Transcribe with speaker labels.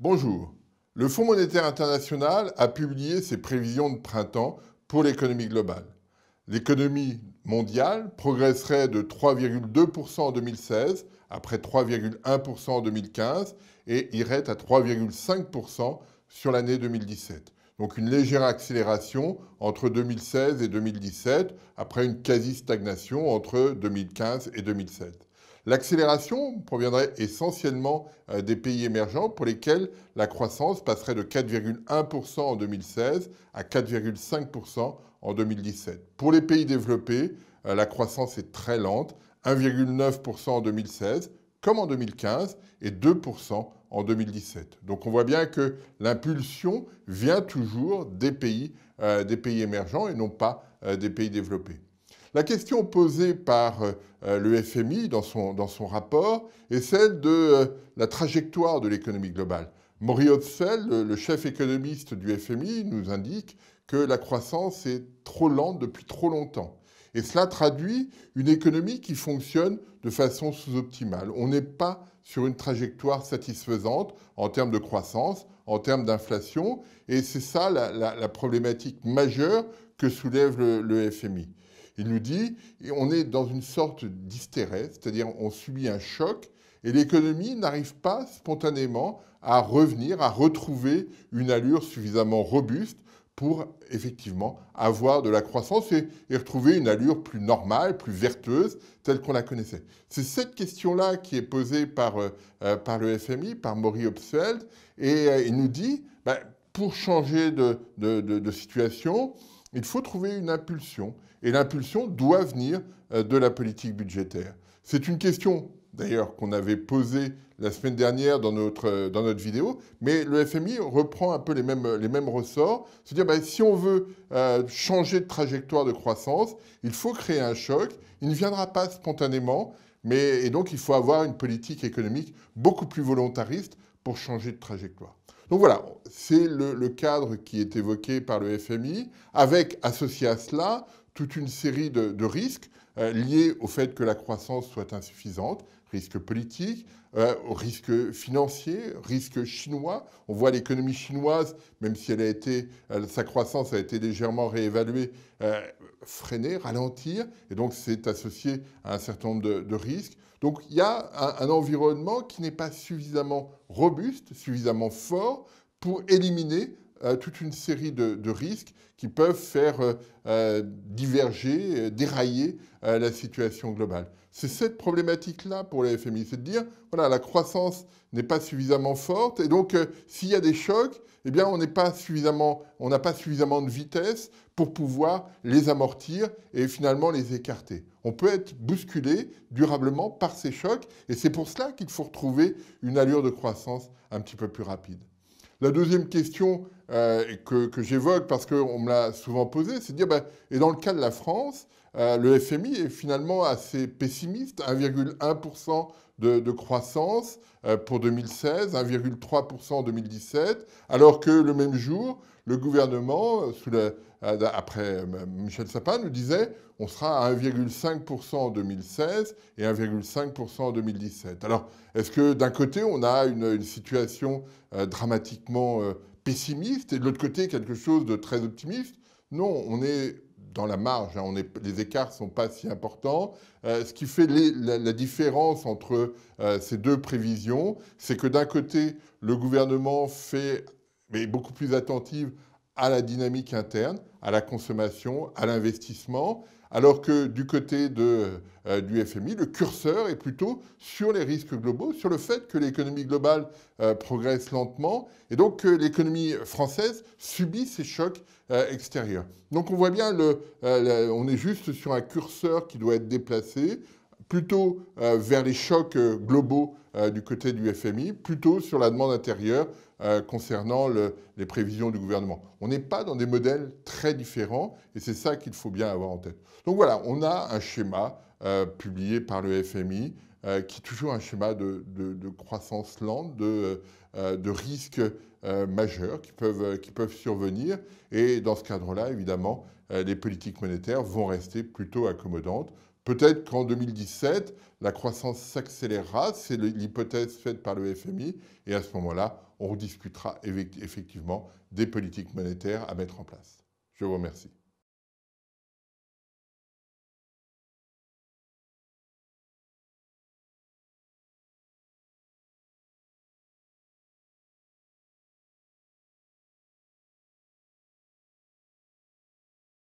Speaker 1: Bonjour. Le Fonds monétaire international a publié ses prévisions de printemps pour l'économie globale. L'économie mondiale progresserait de 3,2% en 2016, après 3,1% en 2015, et irait à 3,5% sur l'année 2017. Donc une légère accélération entre 2016 et 2017, après une quasi-stagnation entre 2015 et 2007. L'accélération proviendrait essentiellement des pays émergents pour lesquels la croissance passerait de 4,1% en 2016 à 4,5% en 2017. Pour les pays développés, la croissance est très lente, 1,9% en 2016, comme en 2015, et 2% en 2017. Donc on voit bien que l'impulsion vient toujours des pays émergents et non pas des pays développés. La question posée par le FMI dans son rapport est celle de la trajectoire de l'économie globale. Maury Hopfeld, le chef économiste du FMI, nous indique que la croissance est trop lente depuis trop longtemps. Et cela traduit une économie qui fonctionne de façon sous-optimale. On n'est pas sur une trajectoire satisfaisante en termes de croissance, en termes d'inflation, et c'est ça la problématique majeure que soulève le FMI. Il nous dit on est dans une sorte d'hystérèse, c'est-à-dire on subit un choc et l'économie n'arrive pas spontanément à revenir, à retrouver une allure suffisamment robuste pour effectivement avoir de la croissance et retrouver une allure plus normale, plus vertueuse, telle qu'on la connaissait. C'est cette question-là qui est posée par le FMI, par Maury Hopfeld, et il nous dit, pour changer de situation, il faut trouver une impulsion. Et l'impulsion doit venir de la politique budgétaire. C'est une question, d'ailleurs, qu'on avait posée la semaine dernière dans notre vidéo, mais le FMI reprend un peu les mêmes ressorts. C'est-à-dire, si on veut changer de trajectoire de croissance, il faut créer un choc. Il ne viendra pas spontanément, et donc il faut avoir une politique économique beaucoup plus volontariste pour changer de trajectoire. Donc voilà, c'est le cadre qui est évoqué par le FMI, avec associé à cela toute une série de risques liés au fait que la croissance soit insuffisante, risques politiques, risques financiers, risques chinois. On voit l'économie chinoise, même si sa croissance a été légèrement réévaluée, freiner, ralentir, et donc c'est associé à un certain nombre de risques. Donc il y a un environnement qui n'est pas suffisamment robuste, suffisamment fort pour éliminer toute une série de risques qui peuvent faire diverger, dérailler la situation globale. C'est cette problématique-là pour le FMI, c'est de dire, voilà, la croissance n'est pas suffisamment forte, et donc s'il y a des chocs, eh bien, on n'a pas suffisamment de vitesse pour pouvoir les amortir et finalement les écarter. On peut être bousculé durablement par ces chocs, et c'est pour cela qu'il faut retrouver une allure de croissance un petit peu plus rapide. La deuxième question que j'évoque, parce qu'on me l'a souvent posée, c'est de dire, et dans le cas de la France, le FMI est finalement assez pessimiste, 1,1% de croissance pour 2016, 1,3% en 2017, alors que le même jour, le gouvernement, après Michel Sapin, nous disait on sera à 1,5% en 2016 et 1,5% en 2017. Alors, est-ce que d'un côté, on a une situation dramatiquement pessimiste et de l'autre côté, quelque chose de très optimiste? Non, on est dans la marge, les écarts ne sont pas si importants. Ce qui fait la différence entre ces deux prévisions, c'est que d'un côté, le gouvernement est beaucoup plus attentif à la dynamique interne, à la consommation, à l'investissement, alors que du côté du FMI, le curseur est plutôt sur les risques globaux, sur le fait que l'économie globale progresse lentement, et donc que l'économie française subit ces chocs extérieurs. Donc on voit bien, on est juste sur un curseur qui doit être déplacé, plutôt vers les chocs globaux du côté du FMI, plutôt sur la demande intérieure concernant les prévisions du gouvernement. On n'est pas dans des modèles très différents et c'est ça qu'il faut bien avoir en tête. Donc voilà, on a un schéma publié par le FMI qui est toujours un schéma de croissance lente, de risques majeurs qui peuvent survenir. Et dans ce cadre-là, évidemment, les politiques monétaires vont rester plutôt accommodantes Peut-être qu'en 2017, la croissance s'accélérera, c'est l'hypothèse faite par le FMI, et à ce moment-là, on rediscutera effectivement des politiques monétaires à mettre en place. Je vous remercie.